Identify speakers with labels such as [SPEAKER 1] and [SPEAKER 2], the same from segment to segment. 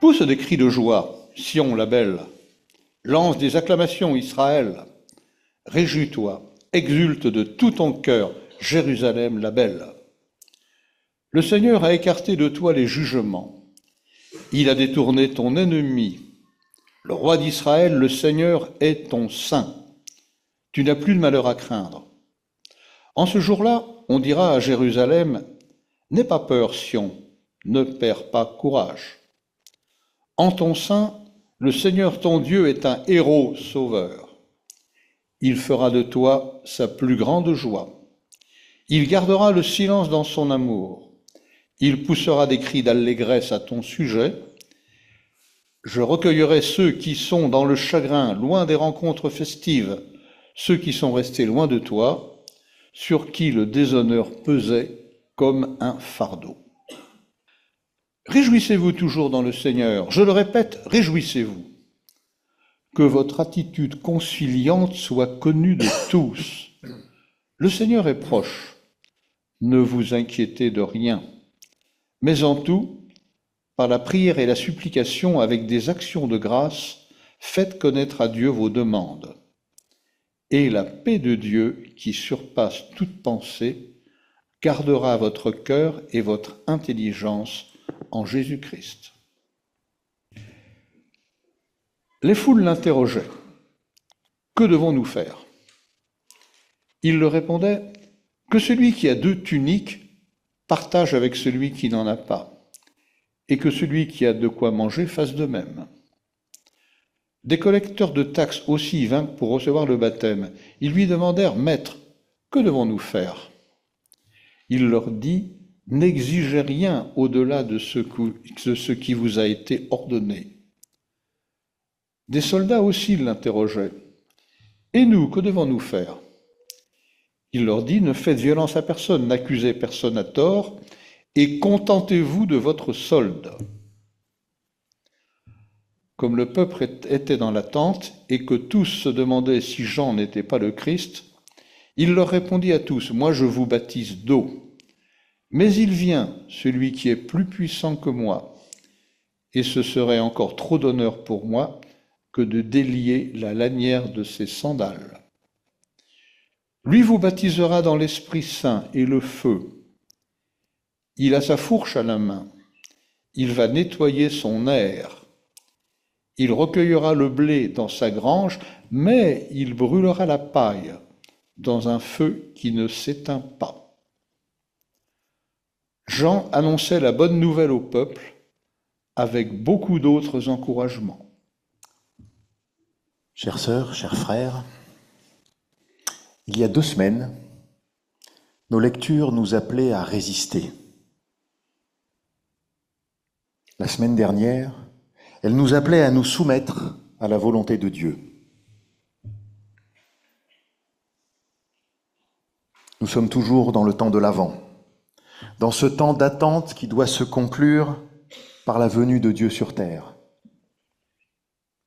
[SPEAKER 1] Pousse des cris de joie, Sion la belle, lance des acclamations, Israël. Réjouis-toi, exulte de tout ton cœur, Jérusalem la belle. Le Seigneur a écarté de toi les jugements. Il a détourné ton ennemi. Le roi d'Israël, le Seigneur, est ton saint. Tu n'as plus de malheur à craindre. En ce jour-là, on dira à Jérusalem, n'aie pas peur, Sion, ne perds pas courage. En ton sein, le Seigneur ton Dieu est un héros sauveur. Il fera de toi sa plus grande joie. Il gardera le silence dans son amour. Il poussera des cris d'allégresse à ton sujet. Je recueillerai ceux qui sont dans le chagrin, loin des rencontres festives, ceux qui sont restés loin de toi, sur qui le déshonneur pesait comme un fardeau. Réjouissez-vous toujours dans le Seigneur. Je le répète, réjouissez-vous. Que votre attitude conciliante soit connue de tous. Le Seigneur est proche. Ne vous inquiétez de rien. Mais en tout, par la prière et la supplication, avec des actions de grâce, faites connaître à Dieu vos demandes. Et la paix de Dieu, qui surpasse toute pensée, gardera votre cœur et votre intelligence en Jésus-Christ. Les foules l'interrogeaient. Que devons-nous faire? Il leur répondait que celui qui a 2 tuniques partage avec celui qui n'en a pas, et que celui qui a de quoi manger fasse de même. Des collecteurs de taxes aussi vinrent pour recevoir le baptême. Ils lui demandèrent, Maître, que devons-nous faire? Il leur dit, n'exigez rien au-delà de ce qui vous a été ordonné. Des soldats aussi l'interrogeaient. Et nous, que devons-nous faire? Il leur dit, ne faites violence à personne, n'accusez personne à tort, et contentez-vous de votre solde. Comme le peuple était dans l'attente, et que tous se demandaient si Jean n'était pas le Christ, il leur répondit à tous, moi je vous baptise d'eau, mais il vient celui qui est plus puissant que moi, et ce serait encore trop d'honneur pour moi que de délier la lanière de ses sandales. Lui vous baptisera dans l'Esprit Saint et le feu. Il a sa fourche à la main. Il va nettoyer son aire. Il recueillera le blé dans sa grange, mais il brûlera la paille dans un feu qui ne s'éteint pas. Jean annonçait la bonne nouvelle au peuple avec beaucoup d'autres encouragements.
[SPEAKER 2] Chères sœurs, chers frères, il y a 2 semaines, nos lectures nous appelaient à résister. La semaine dernière, elles nous appelaient à nous soumettre à la volonté de Dieu. Nous sommes toujours dans le temps de l'Avent, dans ce temps d'attente qui doit se conclure par la venue de Dieu sur terre,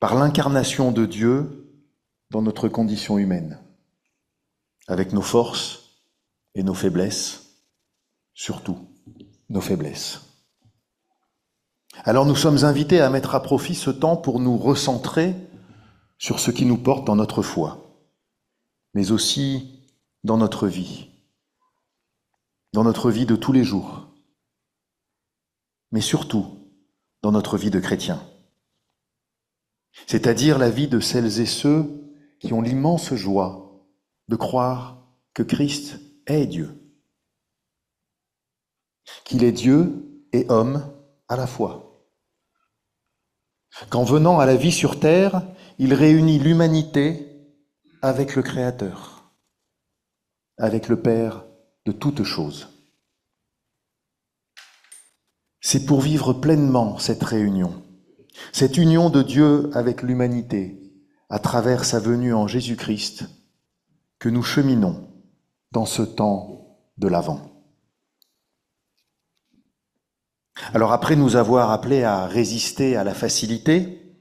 [SPEAKER 2] par l'incarnation de Dieu dans notre condition humaine, avec nos forces et nos faiblesses, surtout nos faiblesses. Alors nous sommes invités à mettre à profit ce temps pour nous recentrer sur ce qui nous porte dans notre foi, mais aussi dans notre vie de tous les jours, mais surtout dans notre vie de chrétien, c'est-à-dire la vie de celles et ceux qui ont l'immense joie de croire que Christ est Dieu, qu'il est Dieu et homme à la fois. Qu'en venant à la vie sur terre, il réunit l'humanité avec le Créateur, avec le Père de toutes choses. C'est pour vivre pleinement cette réunion, cette union de Dieu avec l'humanité, à travers sa venue en Jésus-Christ, que nous cheminons dans ce temps de l'Avent. Alors après nous avoir appelés à résister à la facilité,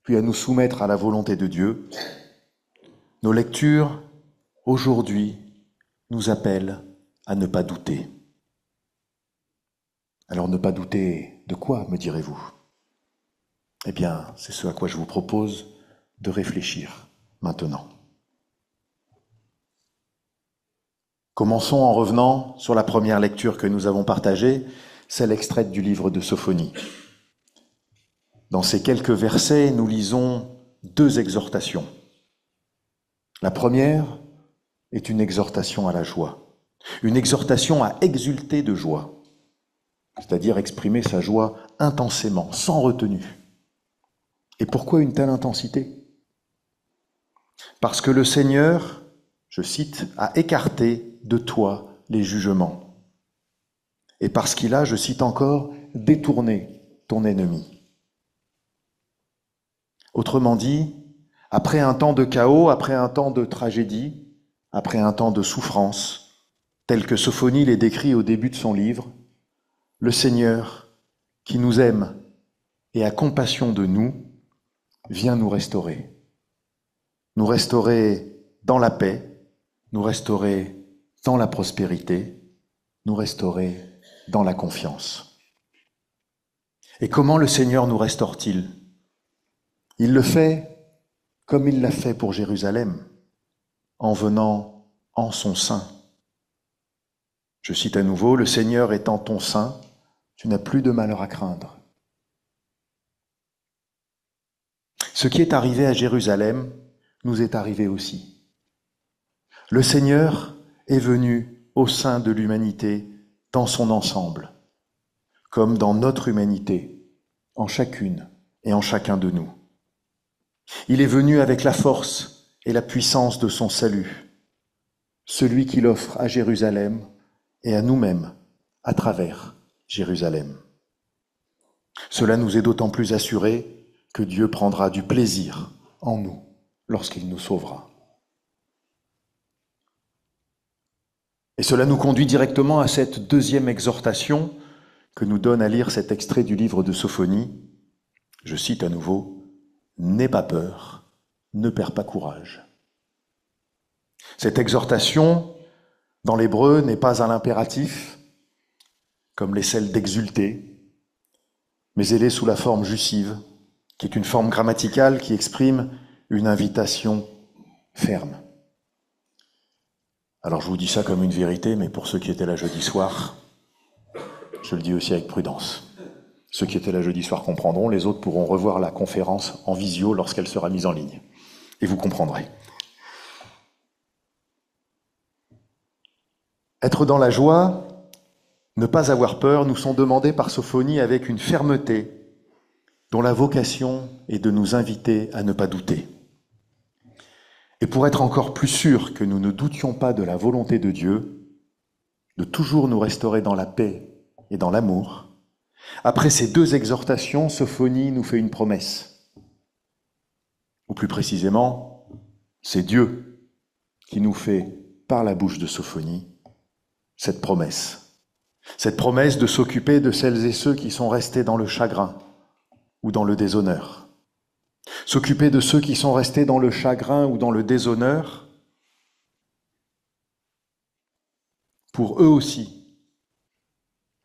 [SPEAKER 2] puis à nous soumettre à la volonté de Dieu, nos lectures aujourd'hui nous appellent à ne pas douter. Alors ne pas douter de quoi, me direz-vous? Eh bien, c'est ce à quoi je vous propose de réfléchir maintenant. Commençons en revenant sur la première lecture que nous avons partagée, celle extraite du livre de Sophonie. Dans ces quelques versets, nous lisons deux exhortations. La première est une exhortation à la joie, une exhortation à exulter de joie, c'est-à-dire exprimer sa joie intensément, sans retenue. Et pourquoi une telle intensité? Parce que le Seigneur, je cite, a écarté de toi les jugements. Et parce qu'il a, je cite encore, détourné ton ennemi. Autrement dit, après un temps de chaos, après un temps de tragédie, après un temps de souffrance, tel que Sophonie les décrit au début de son livre, le Seigneur, qui nous aime et a compassion de nous, vient nous restaurer. Nous restaurer dans la paix, nous restaurer dans la prospérité, nous restaurer dans la confiance. Et comment le Seigneur nous restaure-t-il? Il le fait comme il l'a fait pour Jérusalem, en venant en son sein. Je cite à nouveau, « Le Seigneur est en ton sein, tu n'as plus de malheur à craindre. » Ce qui est arrivé à Jérusalem nous est arrivé aussi. Le Seigneur est venu au sein de l'humanité dans son ensemble, comme dans notre humanité, en chacune et en chacun de nous. Il est venu avec la force et la puissance de son salut, celui qu'il offre à Jérusalem et à nous-mêmes à travers Jérusalem. Cela nous est d'autant plus assuré que Dieu prendra du plaisir en nous lorsqu'il nous sauvera. Et cela nous conduit directement à cette deuxième exhortation que nous donne à lire cet extrait du livre de Sophonie. Je cite à nouveau, « N'aie pas peur, ne perds pas courage ». Cette exhortation, dans l'hébreu, n'est pas un impératif, comme les celles d'exulter, mais elle est sous la forme jussive, qui est une forme grammaticale qui exprime une invitation ferme. Alors je vous dis ça comme une vérité, mais pour ceux qui étaient là jeudi soir, je le dis aussi avec prudence. Ceux qui étaient là jeudi soir comprendront, les autres pourront revoir la conférence en visio lorsqu'elle sera mise en ligne. Et vous comprendrez. Être dans la joie, ne pas avoir peur, nous sont demandés par Sophonie avec une fermeté dont la vocation est de nous inviter à ne pas douter. Et pour être encore plus sûr que nous ne doutions pas de la volonté de Dieu, de toujours nous restaurer dans la paix et dans l'amour, après ces deux exhortations, Sophonie nous fait une promesse. Ou plus précisément, c'est Dieu qui nous fait, par la bouche de Sophonie, cette promesse. Cette promesse de s'occuper de celles et ceux qui sont restés dans le chagrin ou dans le déshonneur. S'occuper de ceux qui sont restés dans le chagrin ou dans le déshonneur, pour eux aussi,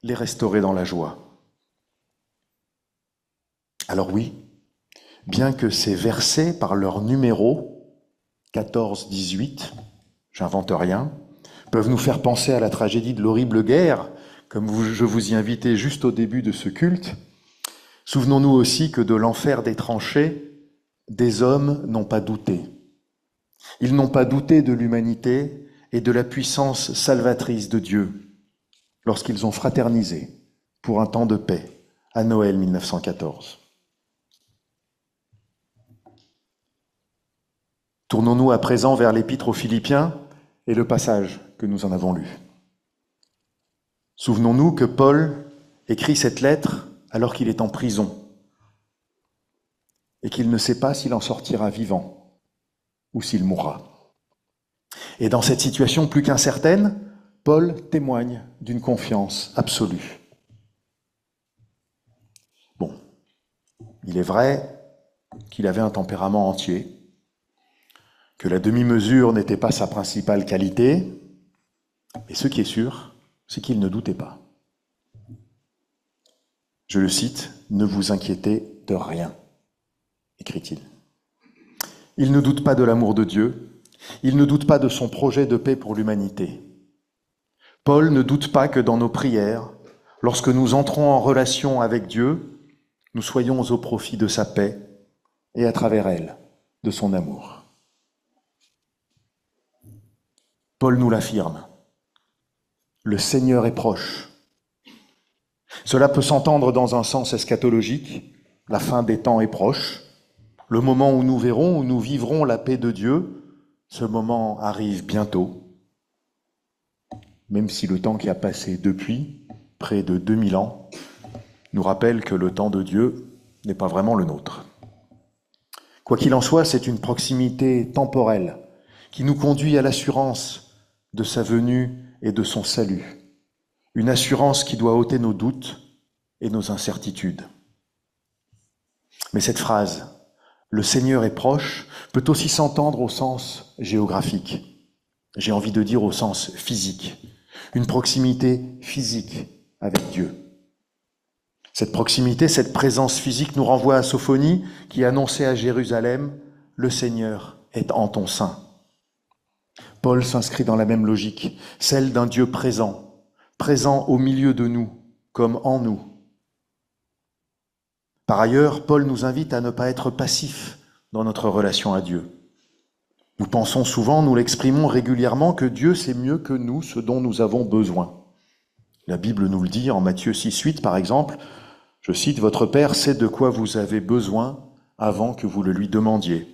[SPEAKER 2] les restaurer dans la joie. Alors oui, bien que ces versets, par leur numéro, 14, 18, j'invente rien, peuvent nous faire penser à la tragédie de l'horrible guerre, comme je vous y invitais juste au début de ce culte, souvenons-nous aussi que de l'enfer des tranchées, des hommes n'ont pas douté. Ils n'ont pas douté de l'humanité et de la puissance salvatrice de Dieu lorsqu'ils ont fraternisé pour un temps de paix à Noël 1914. Tournons-nous à présent vers l'Épître aux Philippiens et le passage que nous en avons lu. Souvenons-nous que Paul écrit cette lettre alors qu'il est en prison et qu'il ne sait pas s'il en sortira vivant ou s'il mourra. Et dans cette situation plus qu'incertaine, Paul témoigne d'une confiance absolue. Bon, il est vrai qu'il avait un tempérament entier, que la demi-mesure n'était pas sa principale qualité, mais ce qui est sûr, c'est qu'il ne doutait pas. Je le cite, « Ne vous inquiétez de rien », écrit-il. Il ne doute pas de l'amour de Dieu, il ne doute pas de son projet de paix pour l'humanité. Paul ne doute pas que dans nos prières, lorsque nous entrons en relation avec Dieu, nous soyons au profit de sa paix et à travers elle, de son amour. Paul nous l'affirme. Le Seigneur est proche. Cela peut s'entendre dans un sens eschatologique. La fin des temps est proche. Le moment où nous verrons, où nous vivrons la paix de Dieu, ce moment arrive bientôt. Même si le temps qui a passé depuis, près de 2000 ans, nous rappelle que le temps de Dieu n'est pas vraiment le nôtre. Quoi qu'il en soit, c'est une proximité temporelle qui nous conduit à l'assurance de sa venue et de son salut. Une assurance qui doit ôter nos doutes et nos incertitudes. Mais cette phrase, « Le Seigneur est proche », peut aussi s'entendre au sens géographique. J'ai envie de dire au sens physique. Une proximité physique avec Dieu. Cette proximité, cette présence physique nous renvoie à Sophonie qui annonçait à Jérusalem « Le Seigneur est en ton sein ». Paul s'inscrit dans la même logique, celle d'un Dieu présent, présent au milieu de nous, comme en nous. Par ailleurs, Paul nous invite à ne pas être passifs dans notre relation à Dieu. Nous pensons souvent, nous l'exprimons régulièrement, que Dieu sait mieux que nous ce dont nous avons besoin. La Bible nous le dit en Matthieu 6,8 par exemple, je cite, « Votre Père sait de quoi vous avez besoin avant que vous le lui demandiez. »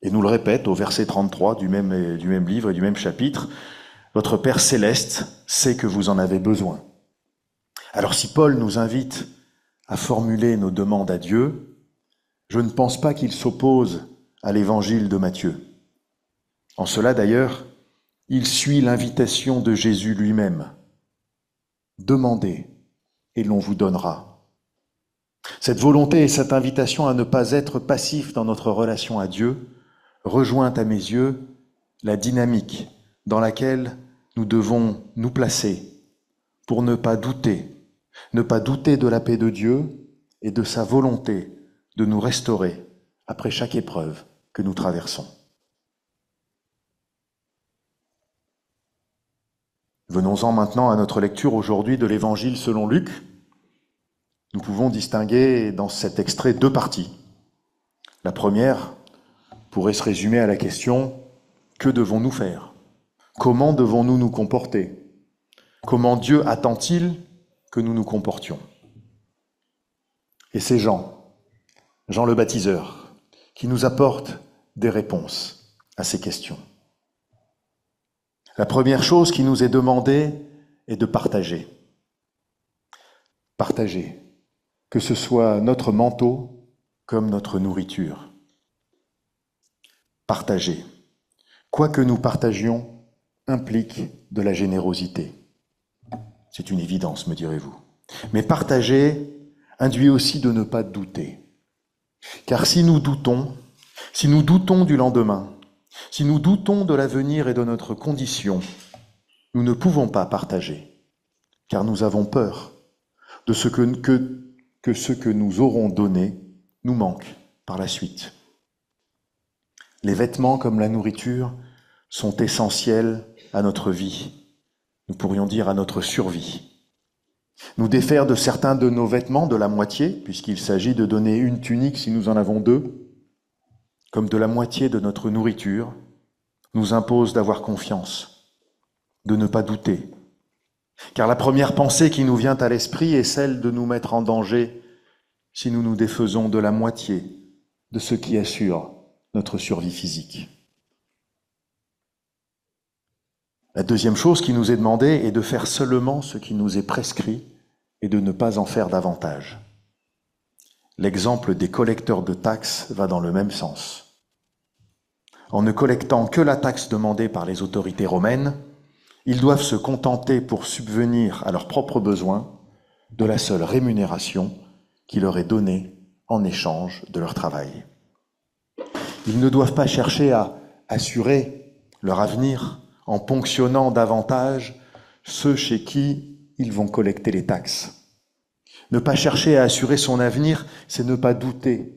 [SPEAKER 2] Et nous le répète au verset 33 du même livre et du même chapitre, « Votre Père céleste sait que vous en avez besoin. » Alors si Paul nous invite à formuler nos demandes à Dieu, je ne pense pas qu'il s'oppose à l'évangile de Matthieu. En cela d'ailleurs, il suit l'invitation de Jésus lui-même. « Demandez et l'on vous donnera. » Cette volonté et cette invitation à ne pas être passif dans notre relation à Dieu rejoint à mes yeux la dynamique dans laquelle nous devons nous placer pour ne pas douter de la paix de Dieu et de sa volonté de nous restaurer après chaque épreuve que nous traversons. Venons-en maintenant à notre lecture aujourd'hui de l'Évangile selon Luc. Nous pouvons distinguer dans cet extrait deux parties. La première pourrait se résumer à la question « Que devons-nous faire ? Comment devons-nous nous comporter ? Comment Dieu attend-il que nous nous comportions ?» Et c'est Jean le baptiseur, qui nous apporte des réponses à ces questions. La première chose qui nous est demandée est de partager. Partager, que ce soit notre manteau comme notre nourriture. Partager. Quoi que nous partagions implique de la générosité. C'est une évidence, me direz-vous. Mais partager induit aussi de ne pas douter. Car si nous doutons du lendemain, si nous doutons de l'avenir et de notre condition, nous ne pouvons pas partager, car nous avons peur de ce que ce que nous aurons donné nous manque par la suite. Les vêtements comme la nourriture sont essentiels à notre vie, nous pourrions dire à notre survie. Nous défaire de certains de nos vêtements, de la moitié, puisqu'il s'agit de donner une tunique si nous en avons deux, comme de la moitié de notre nourriture, nous impose d'avoir confiance, de ne pas douter. Car la première pensée qui nous vient à l'esprit est celle de nous mettre en danger si nous nous défaisons de la moitié de ce qui assure notre survie physique. La deuxième chose qui nous est demandée est de faire seulement ce qui nous est prescrit et de ne pas en faire davantage. L'exemple des collecteurs de taxes va dans le même sens. En ne collectant que la taxe demandée par les autorités romaines, ils doivent se contenter pour subvenir à leurs propres besoins de la seule rémunération qui leur est donnée en échange de leur travail. Ils ne doivent pas chercher à assurer leur avenir en ponctionnant davantage ceux chez qui ils vont collecter les taxes. Ne pas chercher à assurer son avenir, c'est ne pas douter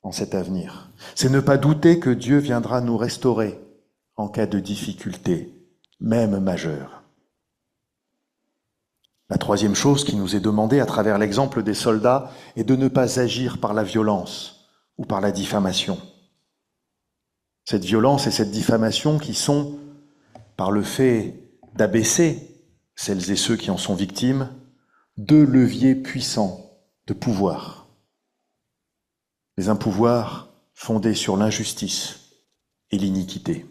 [SPEAKER 2] en cet avenir. C'est ne pas douter que Dieu viendra nous restaurer en cas de difficulté, même majeure. La troisième chose qui nous est demandée à travers l'exemple des soldats est de ne pas agir par la violence ou par la diffamation. Cette violence et cette diffamation qui sont, par le fait d'abaisser celles et ceux qui en sont victimes, deux leviers puissants de pouvoir. Mais un pouvoir fondé sur l'injustice et l'iniquité.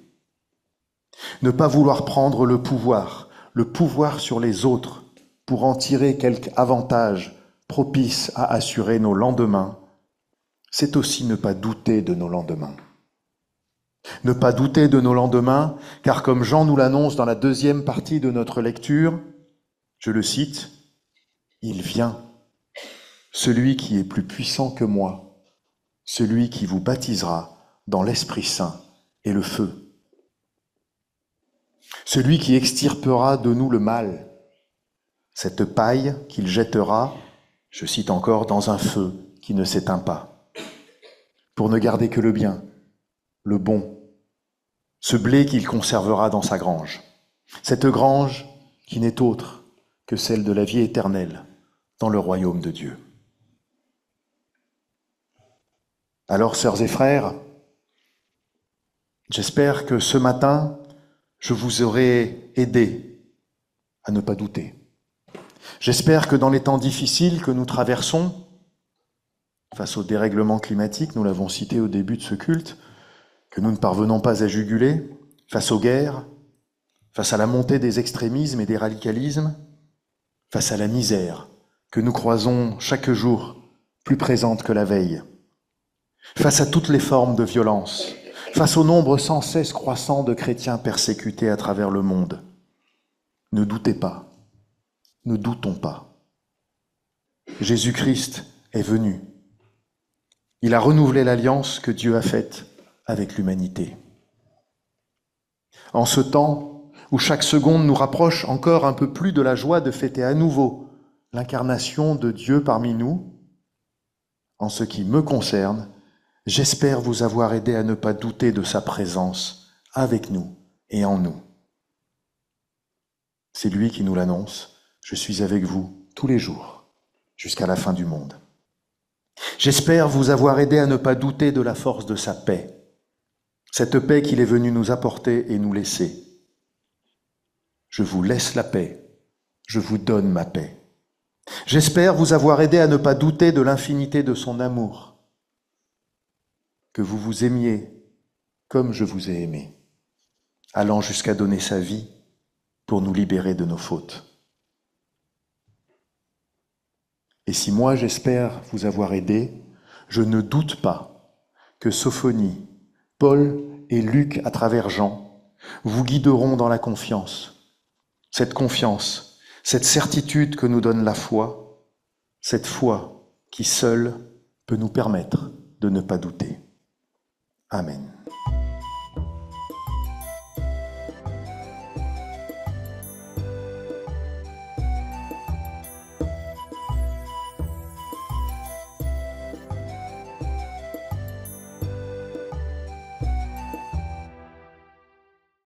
[SPEAKER 2] Ne pas vouloir prendre le pouvoir sur les autres pour en tirer quelque avantage propice à assurer nos lendemains, c'est aussi ne pas douter de nos lendemains. Ne pas douter de nos lendemains, car comme Jean nous l'annonce dans la deuxième partie de notre lecture, je le cite, « Il vient, celui qui est plus puissant que moi, celui qui vous baptisera dans l'Esprit Saint et le feu. Celui qui extirpera de nous le mal, cette paille qu'il jettera, je cite encore, dans un feu qui ne s'éteint pas, pour ne garder que le bien, le bon, ce blé qu'il conservera dans sa grange, cette grange qui n'est autre que celle de la vie éternelle dans le royaume de Dieu. » Alors, sœurs et frères, j'espère que ce matin, je vous aurai aidé à ne pas douter. J'espère que dans les temps difficiles que nous traversons, face au dérèglement climatique, nous l'avons cité au début de ce culte, que nous ne parvenons pas à juguler, face aux guerres, face à la montée des extrémismes et des radicalismes, face à la misère que nous croisons chaque jour plus présente que la veille, face à toutes les formes de violence, face au nombre sans cesse croissant de chrétiens persécutés à travers le monde. Ne doutez pas, ne doutons pas. Jésus-Christ est venu. Il a renouvelé l'alliance que Dieu a faite avec l'humanité. En ce temps où chaque seconde nous rapproche encore un peu plus de la joie de fêter à nouveau l'incarnation de Dieu parmi nous, en ce qui me concerne, j'espère vous avoir aidé à ne pas douter de sa présence avec nous et en nous. C'est lui qui nous l'annonce. Je suis avec vous tous les jours, jusqu'à la fin du monde. J'espère vous avoir aidé à ne pas douter de la force de sa paix, cette paix qu'il est venu nous apporter et nous laisser. Je vous laisse la paix, je vous donne ma paix. J'espère vous avoir aidé à ne pas douter de l'infinité de son amour, que vous vous aimiez comme je vous ai aimé, allant jusqu'à donner sa vie pour nous libérer de nos fautes. Et si moi j'espère vous avoir aidé, je ne doute pas que Sophonie, Paul et Luc à travers Jean vous guideront dans la confiance, cette certitude que nous donne la foi, cette foi qui seule peut nous permettre de ne pas douter. Amen.